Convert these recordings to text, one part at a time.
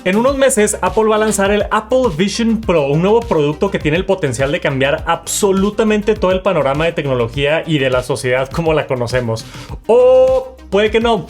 En unos meses, Apple va a lanzar el Apple Vision Pro, un nuevo producto que tiene el potencial de cambiar absolutamente todo el panorama de tecnología y de la sociedad como la conocemos. O puede que no,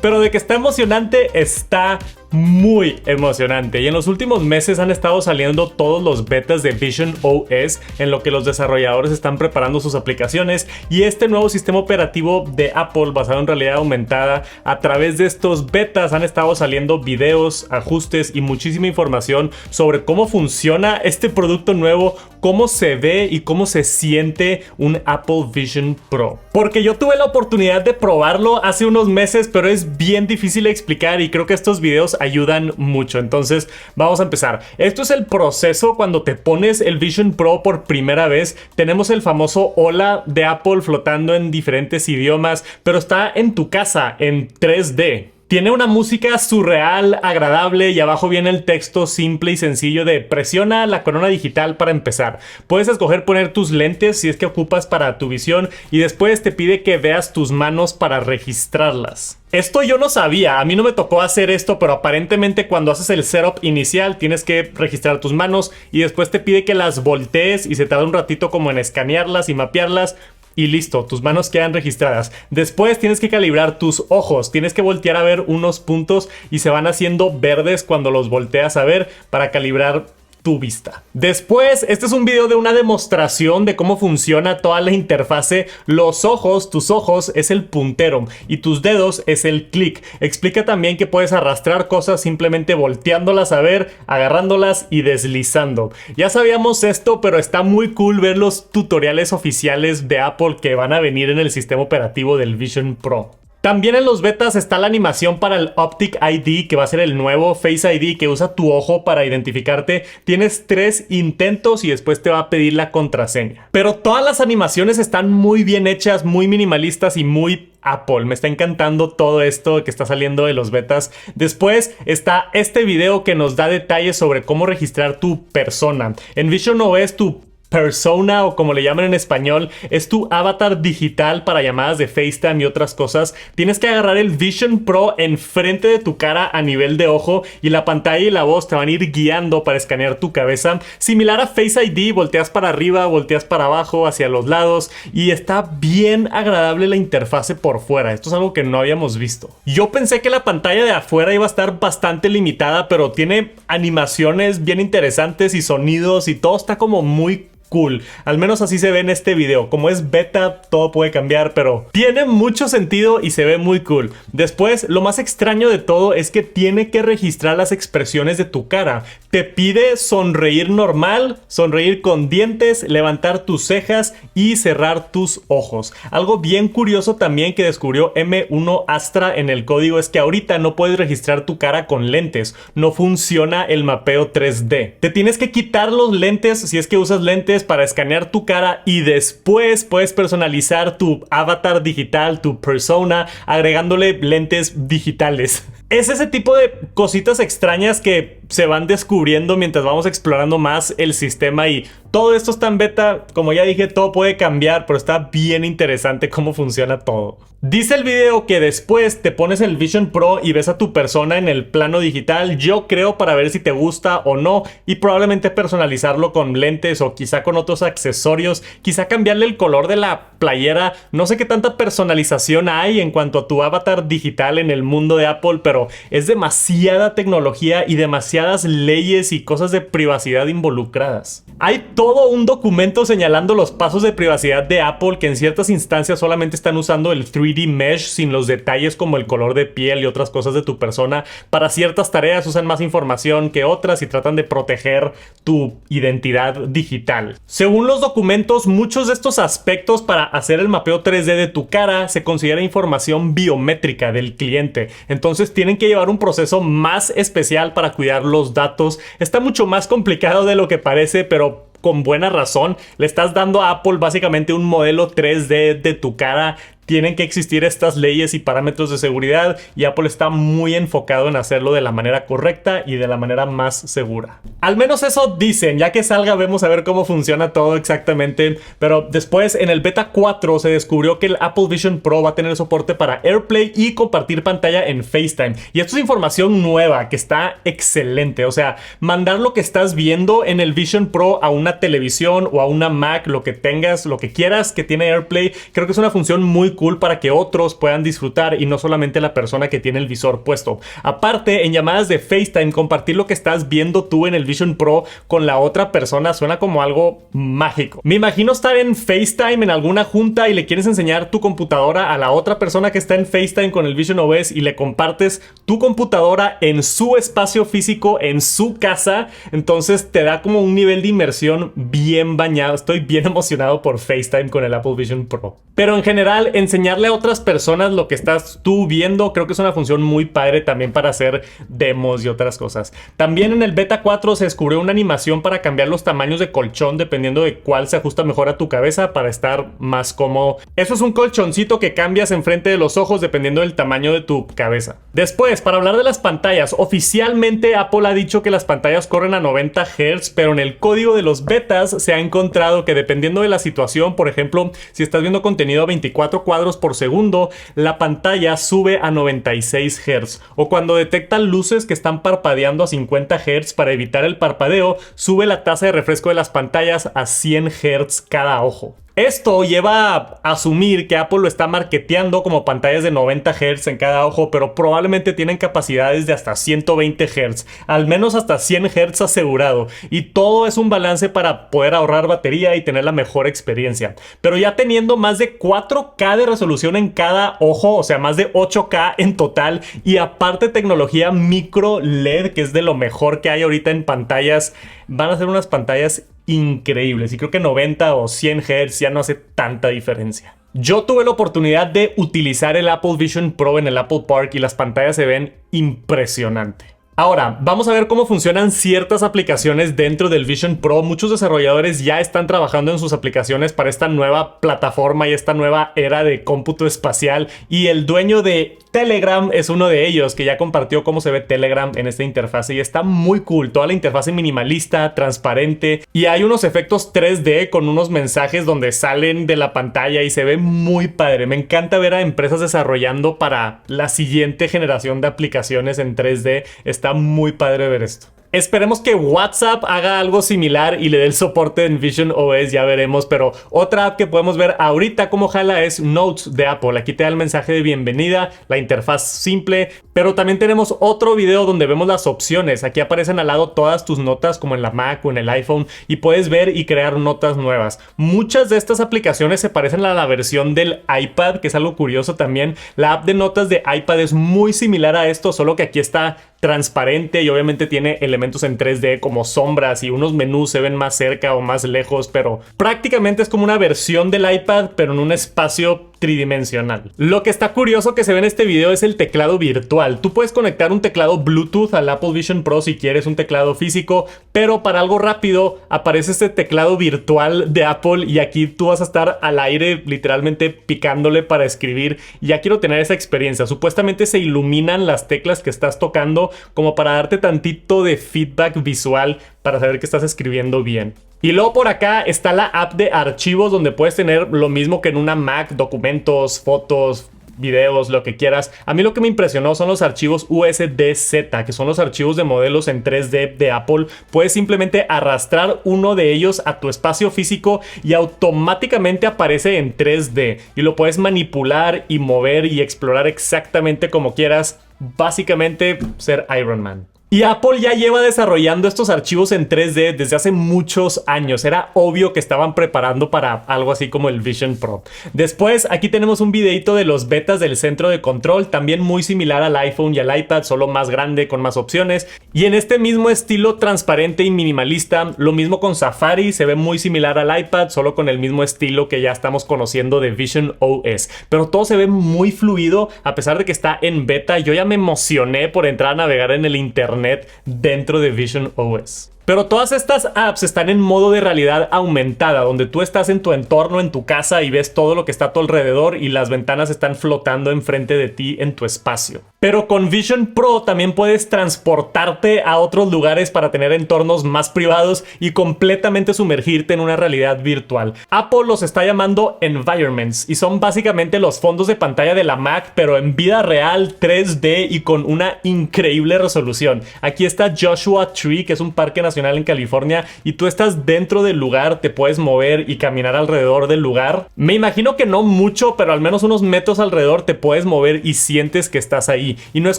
pero de que está emocionante, está muy emocionante. Y en los últimos meses han estado saliendo todos los betas de Vision OS, en lo que los desarrolladores están preparando sus aplicaciones, y este nuevo sistema operativo de Apple basado en realidad aumentada. A través de estos betas han estado saliendo videos, ajustes y muchísima información sobre cómo funciona este producto nuevo, cómo se ve y cómo se siente un Apple Vision Pro. Porque yo tuve la oportunidad de probarlo hace unos meses, pero es bien difícil de explicar y creo que estos videos ayudan mucho. Entonces vamos a empezar. Esto es el proceso cuando te pones el Vision Pro por primera vez. Tenemos el famoso hola de Apple flotando en diferentes idiomas, pero está en tu casa en 3D. Tiene una música surreal, agradable, y abajo viene el texto simple y sencillo de presiona la corona digital para empezar. Puedes escoger poner tus lentes si es que ocupas para tu visión, y después te pide que veas tus manos para registrarlas. Esto yo no sabía, a mí no me tocó hacer esto, pero aparentemente cuando haces el setup inicial tienes que registrar tus manos y después te pide que las voltees y se tarda un ratito como en escanearlas y mapearlas. Y listo, tus manos quedan registradas. Después tienes que calibrar tus ojos. Tienes que voltear a ver unos puntos y se van haciendo verdes cuando los volteas a ver para calibrar tu vista. Después, este es un video de una demostración de cómo funciona toda la interfase. Los ojos, tus ojos es el puntero y tus dedos es el clic. Explica también que puedes arrastrar cosas simplemente volteándolas a ver, agarrándolas y deslizando. Ya sabíamos esto, pero está muy cool ver los tutoriales oficiales de Apple que van a venir en el sistema operativo del Vision Pro. También en los betas está la animación para el Optic ID, que va a ser el nuevo Face ID que usa tu ojo para identificarte. Tienes 3 intentos y después te va a pedir la contraseña. Pero todas las animaciones están muy bien hechas, muy minimalistas y muy Apple. Me está encantando todo esto que está saliendo de los betas. Después está este video que nos da detalles sobre cómo registrar tu persona. En Vision OS tu persona, o como le llaman en español, es tu avatar digital para llamadas de FaceTime y otras cosas. Tienes que agarrar el Vision Pro enfrente de tu cara a nivel de ojo y la pantalla y la voz te van a ir guiando para escanear tu cabeza. Similar a Face ID, volteas para arriba, volteas para abajo, hacia los lados, y está bien agradable la interfase por fuera. Esto es algo que no habíamos visto. Yo pensé que la pantalla de afuera iba a estar bastante limitada, pero tiene animaciones bien interesantes y sonidos y todo está como muy cool. Al menos así se ve en este video. Como es beta, todo puede cambiar, pero tiene mucho sentido y se ve muy cool. Después, lo más extraño de todo es que tiene que registrar las expresiones de tu cara. Te pide sonreír normal, sonreír con dientes, levantar tus cejas y cerrar tus ojos. Algo bien curioso también que descubrió M1 Astra en el código es que ahorita no puedes registrar tu cara con lentes. No funciona el mapeo 3D. Te tienes que quitar los lentes si es que usas lentes para escanear tu cara, y después puedes personalizar tu avatar digital, tu persona, agregándole lentes digitales. Es ese tipo de cositas extrañas que se van descubriendo mientras vamos explorando más el sistema, y todo esto está en beta. Como ya dije, todo puede cambiar, pero está bien interesante cómo funciona todo. Dice el video que después te pones el Vision Pro y ves a tu persona en el plano digital, yo creo para ver si te gusta o no, y probablemente personalizarlo con lentes o quizá con otros accesorios, quizá cambiarle el color de la playera. No sé qué tanta personalización hay en cuanto a tu avatar digital en el mundo de Apple, pero es demasiada tecnología y demasiadas leyes y cosas de privacidad involucradas. Hay todo un documento señalando los pasos de privacidad de Apple, que en ciertas instancias solamente están usando el 3D Mesh sin los detalles como el color de piel y otras cosas de tu persona. Para ciertas tareas usan más información que otras y tratan de proteger tu identidad digital. Según los documentos, muchos de estos aspectos para hacer el mapeo 3D de tu cara se considera información biométrica del cliente. Entonces tienen que llevar un proceso más especial para cuidar los datos. Está mucho más complicado de lo que parece, pero con buena razón. Le estás dando a Apple básicamente un modelo 3D de tu cara. tienen que existir estas leyes y parámetros de seguridad y Apple está muy enfocado en hacerlo de la manera correcta y de la manera más segura. Al menos eso dicen, ya que salga vemos a ver cómo funciona todo exactamente, pero después en el beta 4 se descubrió que el Apple Vision Pro va a tener soporte para AirPlay y compartir pantalla en FaceTime. Y esto es información nueva que está excelente, o sea, mandar lo que estás viendo en el Vision Pro a una televisión o a una Mac, lo que tengas, lo que quieras que tiene AirPlay, creo que es una función muy cool para que otros puedan disfrutar y no solamente la persona que tiene el visor puesto. Aparte, en llamadas de FaceTime, compartir lo que estás viendo tú en el Vision Pro con la otra persona suena como algo mágico. Me imagino estar en FaceTime en alguna junta y le quieres enseñar tu computadora a la otra persona que está en FaceTime con el Vision OS y le compartes tu computadora en su espacio físico, en su casa. Entonces te da como un nivel de inmersión bien bañado. Estoy bien emocionado por FaceTime con el Apple Vision Pro. Pero en general, enseñarle a otras personas lo que estás tú viendo, creo que es una función muy padre también para hacer demos y otras cosas. También en el beta 4 se descubrió una animación para cambiar los tamaños de colchón dependiendo de cuál se ajusta mejor a tu cabeza para estar más cómodo. Eso es un colchoncito que cambias enfrente de los ojos dependiendo del tamaño de tu cabeza. Después, para hablar de las pantallas, oficialmente Apple ha dicho que las pantallas corren a 90 Hz, pero en el código de los betas se ha encontrado que dependiendo de la situación, por ejemplo, si estás viendo contenido a 24 cuadros por segundo, la pantalla sube a 96 Hz. O cuando detectan luces que están parpadeando a 50 Hz para evitar el parpadeo, sube la tasa de refresco de las pantallas a 100 Hz cada ojo. Esto lleva a asumir que Apple lo está marketeando como pantallas de 90 Hz en cada ojo, pero probablemente tienen capacidades de hasta 120 Hz, al menos hasta 100 Hz asegurado, y todo es un balance para poder ahorrar batería y tener la mejor experiencia. Pero ya teniendo más de 4K de resolución en cada ojo, o sea, más de 8K en total, y aparte tecnología micro LED, que es de lo mejor que hay ahorita en pantallas, van a ser unas pantallas increíbles y creo que 90 o 100 Hz ya no hace tanta diferencia. Yo tuve la oportunidad de utilizar el Apple Vision Pro en el Apple Park y las pantallas se ven impresionantes. Ahora, vamos a ver cómo funcionan ciertas aplicaciones dentro del Vision Pro. Muchos desarrolladores ya están trabajando en sus aplicaciones para esta nueva plataforma y esta nueva era de cómputo espacial. Y el dueño de Telegram es uno de ellos que ya compartió cómo se ve Telegram en esta interfase y está muy cool. Toda la interfase minimalista, transparente y hay unos efectos 3D con unos mensajes donde salen de la pantalla y se ve muy padre. Me encanta ver a empresas desarrollando para la siguiente generación de aplicaciones en 3D. Está muy padre ver esto. Esperemos que WhatsApp haga algo similar y le dé el soporte en Vision OS, ya veremos. Pero otra app que podemos ver ahorita cómo jala es Notes de Apple. Aquí te da el mensaje de bienvenida, la interfaz simple. Pero también tenemos otro video donde vemos las opciones. Aquí aparecen al lado todas tus notas como en la Mac o en el iPhone y puedes ver y crear notas nuevas. Muchas de estas aplicaciones se parecen a la versión del iPad, que es algo curioso también. La app de notas de iPad es muy similar a esto, solo que aquí está transparente y obviamente tiene elementos en 3D como sombras y unos menús se ven más cerca o más lejos, pero prácticamente es como una versión del iPad pero en un espacio tridimensional. Lo que está curioso que se ve en este video es el teclado virtual. Tú puedes conectar un teclado Bluetooth al Apple Vision Pro si quieres un teclado físico, pero para algo rápido aparece este teclado virtual de Apple y aquí tú vas a estar al aire literalmente picándole para escribir. Ya quiero tener esa experiencia. Supuestamente se iluminan las teclas que estás tocando como para darte tantito de feedback visual para saber que estás escribiendo bien. Y luego por acá está la app de archivos donde puedes tener lo mismo que en una Mac, documentos, fotos, videos, lo que quieras. A mí lo que me impresionó son los archivos USDZ, que son los archivos de modelos en 3D de Apple. Puedes simplemente arrastrar uno de ellos a tu espacio físico y automáticamente aparece en 3D. Y lo puedes manipular y mover y explorar exactamente como quieras. Básicamente ser Iron Man. Y Apple ya lleva desarrollando estos archivos en 3D desde hace muchos años. Era obvio que estaban preparando para algo así como el Vision Pro. Después, aquí tenemos un videito de los betas del centro de control, también muy similar al iPhone y al iPad, solo más grande, con más opciones. Y en este mismo estilo transparente y minimalista, lo mismo con Safari, se ve muy similar al iPad, solo con el mismo estilo que ya estamos conociendo de Vision OS. Pero todo se ve muy fluido, a pesar de que está en beta. Yo ya me emocioné por entrar a navegar en el internet dentro de Vision OS. Pero todas estas apps están en modo de realidad aumentada, donde tú estás en tu entorno, en tu casa y ves todo lo que está a tu alrededor y las ventanas están flotando enfrente de ti en tu espacio. Pero con Vision Pro también puedes transportarte a otros lugares para tener entornos más privados y completamente sumergirte en una realidad virtual. Apple los está llamando environments y son básicamente los fondos de pantalla de la Mac, pero en vida real, 3D y con una increíble resolución. Aquí está Joshua Tree, que es un parque nacional en California, y tú estás dentro del lugar, te puedes mover y caminar alrededor del lugar. Me imagino que no mucho, pero al menos unos metros alrededor te puedes mover y sientes que estás ahí. Y no es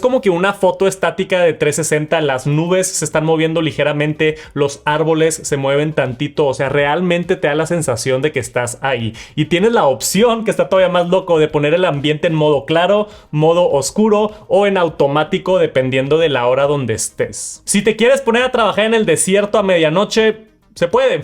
como que una foto estática de 360, las nubes se están moviendo ligeramente, los árboles se mueven tantito, o sea, realmente te da la sensación de que estás ahí. Y tienes la opción, que está todavía más loco, de poner el ambiente en modo claro, modo oscuro o en automático dependiendo de la hora donde estés. Si te quieres poner a trabajar en el desierto a medianoche, se puede.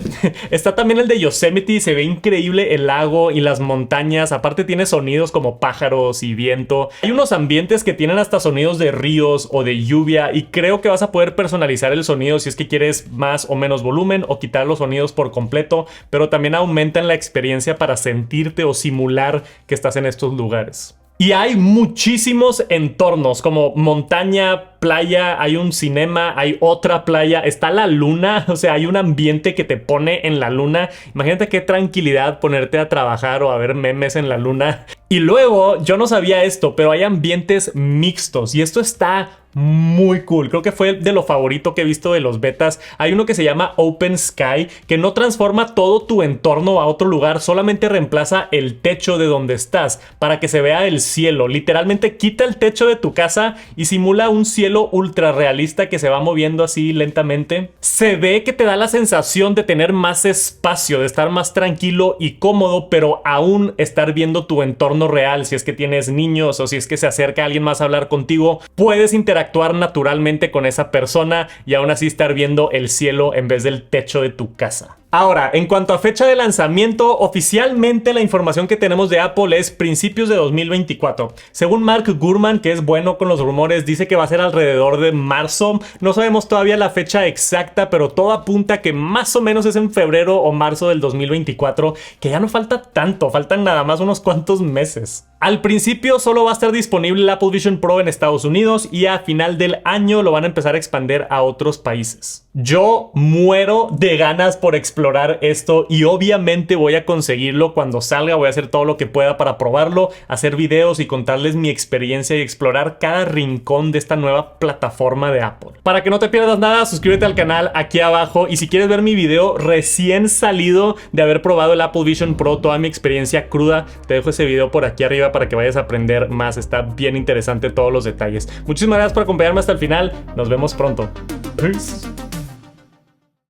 Está también el de Yosemite, se ve increíble el lago y las montañas. Aparte tiene sonidos como pájaros y viento. Hay unos ambientes que tienen hasta sonidos de ríos o de lluvia y creo que vas a poder personalizar el sonido si es que quieres más o menos volumen o quitar los sonidos por completo, pero también aumentan la experiencia para sentirte o simular que estás en estos lugares. Y hay muchísimos entornos como montaña, playa, hay un cinema, hay otra playa, está la luna, o sea, hay un ambiente que te pone en la luna. Imagínate qué tranquilidad ponerte a trabajar o a ver memes en la luna. Y luego, yo no sabía esto, pero hay ambientes mixtos y esto está muy cool. Creo que fue de lo favorito que he visto de los betas. Hay uno que se llama Open Sky, que no transforma todo tu entorno a otro lugar, solamente reemplaza el techo de donde estás para que se vea el cielo. Literalmente quita el techo de tu casa y simula un cielo ultra realista que se va moviendo así lentamente. Se ve que te da la sensación de tener más espacio, de estar más tranquilo y cómodo, pero aún estar viendo tu entorno real. Si es que tienes niños o si es que se acerca alguien más a hablar contigo, puedes interactuar naturalmente con esa persona y aún así estar viendo el cielo en vez del techo de tu casa. Ahora, en cuanto a fecha de lanzamiento, oficialmente la información que tenemos de Apple es principios de 2024. Según Mark Gurman, que es bueno con los rumores, dice que va a ser alrededor de marzo. No sabemos todavía la fecha exacta, pero todo apunta que más o menos es en febrero o marzo del 2024, que ya no falta tanto, faltan nada más unos cuantos meses. Al principio solo va a estar disponible el Apple Vision Pro en Estados Unidos y a final del año lo van a empezar a expandir a otros países. Yo muero de ganas por explorar esto y obviamente voy a conseguirlo cuando salga. Voy a hacer todo lo que pueda para probarlo, hacer videos y contarles mi experiencia y explorar cada rincón de esta nueva plataforma de Apple. Para que no te pierdas nada, suscríbete al canal aquí abajo y si quieres ver mi video recién salido de haber probado el Apple Vision Pro, toda mi experiencia cruda, te dejo ese video por aquí arriba para que vayas a aprender más. Está bien interesante todos los detalles. Muchísimas gracias por acompañarme hasta el final. Nos vemos pronto. Peace.